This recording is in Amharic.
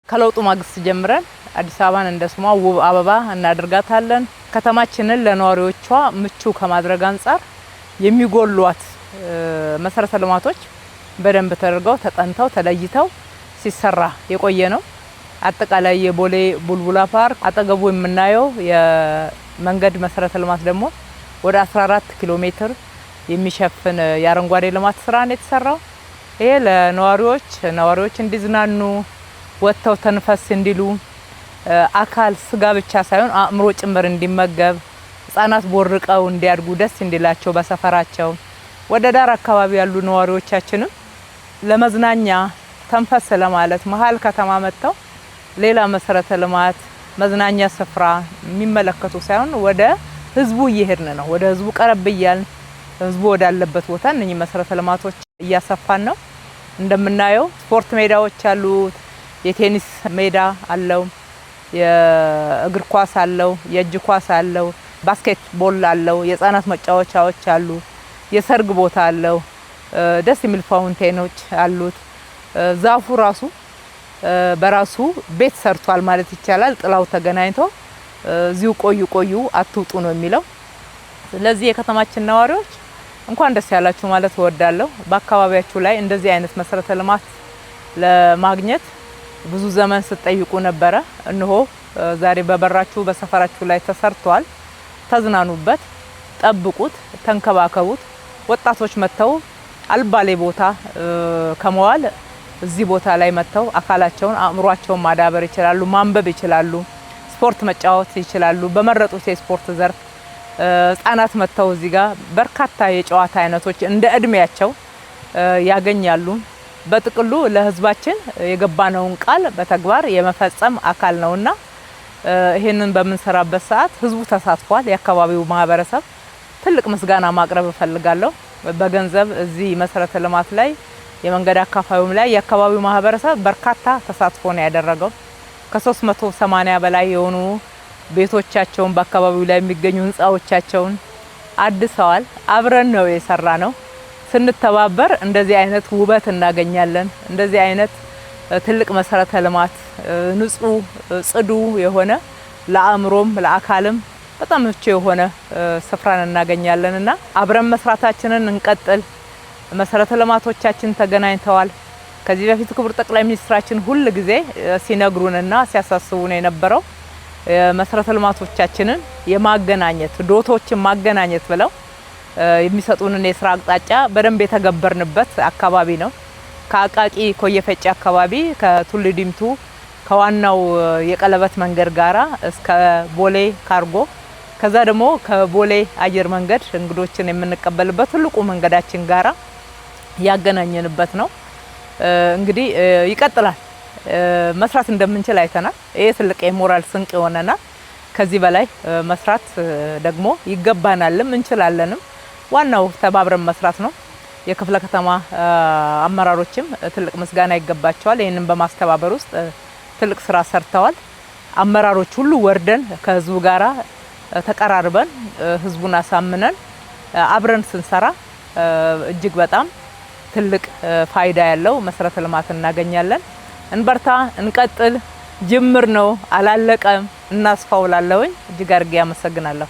ከለውጡ ማግስት ጀምረን አዲስ አበባን እንደ ስሟ ውብ አበባ እናደርጋታለን። ከተማችንን ለነዋሪዎቿ ምቹ ከማድረግ አንፃር የሚጎሏት መሰረተ ልማቶች በደንብ ተደርገው ተጠንተው ተለይተው ሲሰራ የቆየ ነው። አጠቃላይ የቦሌ ቡልቡላ ፓርክ አጠገቡ የምናየው የመንገድ መሰረተ ልማት ደግሞ ወደ 14 ኪሎ ሜትር የሚሸፍን የአረንጓዴ ልማት ስራ ነው የተሰራው። ይሄ ለነዋሪዎች እንዲዝናኑ ወጥተው ተንፈስ እንዲሉ አካል ስጋ ብቻ ሳይሆን አእምሮ ጭምር እንዲመገብ ህፃናት ቦርቀው እንዲያድጉ ደስ እንዲላቸው በሰፈራቸው ወደ ዳር አካባቢ ያሉ ነዋሪዎቻችንም ለመዝናኛ ተንፈስ ለማለት መሀል ከተማ መጥተው ሌላ መሰረተ ልማት መዝናኛ ስፍራ የሚመለከቱ ሳይሆን ወደ ህዝቡ እየሄድን ነው። ወደ ህዝቡ ቀረብ እያልን ህዝቡ ወዳለበት ቦታ እነኚህ መሰረተ ልማቶች እያሰፋን ነው። እንደምናየው ስፖርት ሜዳዎች አሉት፣ የቴኒስ ሜዳ አለው፣ የእግር ኳስ አለው፣ የእጅ ኳስ አለው፣ ባስኬትቦል አለው፣ የህፃናት መጫወቻዎች አሉ፣ የሰርግ ቦታ አለው፣ ደስ የሚል ፋውንቴኖች አሉት። ዛፉ ራሱ በራሱ ቤት ሰርቷል ማለት ይቻላል። ጥላው ተገናኝቶ እዚሁ ቆዩ አትውጡ ነው የሚለው። ስለዚህ የከተማችን ነዋሪዎች እንኳን ደስ ያላችሁ ማለት እወዳለሁ። በአካባቢያችሁ ላይ እንደዚህ አይነት መሰረተ ልማት ለማግኘት ብዙ ዘመን ስትጠይቁ ነበረ። እነሆ ዛሬ በበራችሁ በሰፈራችሁ ላይ ተሰርቷል። ተዝናኑበት፣ ጠብቁት፣ ተንከባከቡት። ወጣቶች መተው አልባሌ ቦታ ከመዋል እዚህ ቦታ ላይ መተው አካላቸውን አእምሯቸውን ማዳበር ይችላሉ፣ ማንበብ ይችላሉ፣ ስፖርት መጫወት ይችላሉ። በመረጡት የስፖርት ዘርፍ ህፃናት መተው እዚህ ጋር በርካታ የጨዋታ አይነቶች እንደ እድሜያቸው ያገኛሉ። በጥቅሉ ለህዝባችን የገባነውን ቃል በተግባር የመፈጸም አካል ነውና ይሄንን በምንሰራበት ሰዓት ህዝቡ ተሳትፏል። የአካባቢው ማህበረሰብ ትልቅ ምስጋና ማቅረብ እፈልጋለሁ። በገንዘብ እዚህ መሰረተ ልማት ላይ የመንገድ አካፋዩም ላይ የአካባቢው ማህበረሰብ በርካታ ተሳትፎ ነው ያደረገው። ከ380 በላይ የሆኑ ቤቶቻቸውን በአካባቢው ላይ የሚገኙ ህንጻዎቻቸውን አድሰዋል። አብረን ነው የሰራ ነው። ስንተባበር እንደዚህ አይነት ውበት እናገኛለን። እንደዚህ አይነት ትልቅ መሰረተ ልማት ንጹህ ጽዱ የሆነ ለአእምሮም ለአካልም በጣም ምቹ የሆነ ስፍራን እናገኛለንና አብረን መስራታችንን እንቀጥል። መሰረተ ልማቶቻችን ተገናኝተዋል። ከዚህ በፊት ክቡር ጠቅላይ ሚኒስትራችን ሁሉ ጊዜ ሲነግሩንና ሲያሳስቡን የነበረው መሰረተ ልማቶቻችንን የማገናኘት ዶቶችን ማገናኘት ብለው የሚሰጡንን የስራ አቅጣጫ በደንብ የተገበርንበት አካባቢ ነው። ከአቃቂ ኮየፈጭ አካባቢ ከቱሉ ዲምቱ ከዋናው የቀለበት መንገድ ጋራ እስከ ቦሌ ካርጎ ከዛ ደግሞ ከቦሌ አየር መንገድ እንግዶችን የምንቀበልበት ትልቁ መንገዳችን ጋራ ያገናኘንበት ነው። እንግዲህ ይቀጥላል። መስራት እንደምንችል አይተናል። ይሄ ትልቅ የሞራል ስንቅ ይሆነናል። ከዚህ በላይ መስራት ደግሞ ይገባናልም እንችላለንም። ዋናው ተባብረን መስራት ነው። የክፍለ ከተማ አመራሮችም ትልቅ ምስጋና ይገባቸዋል። ይሄንን በማስተባበር ውስጥ ትልቅ ስራ ሰርተዋል። አመራሮች ሁሉ ወርደን ከህዝቡ ጋራ ተቀራርበን ህዝቡን አሳምነን አብረን ስንሰራ እጅግ በጣም ትልቅ ፋይዳ ያለው መሰረተ ልማት እናገኛለን። እንበርታ፣ እንቀጥል። ጅምር ነው፣ አላለቀም። እናስፋውላለሁኝ። እጅግ አድርጌ አመሰግናለሁ።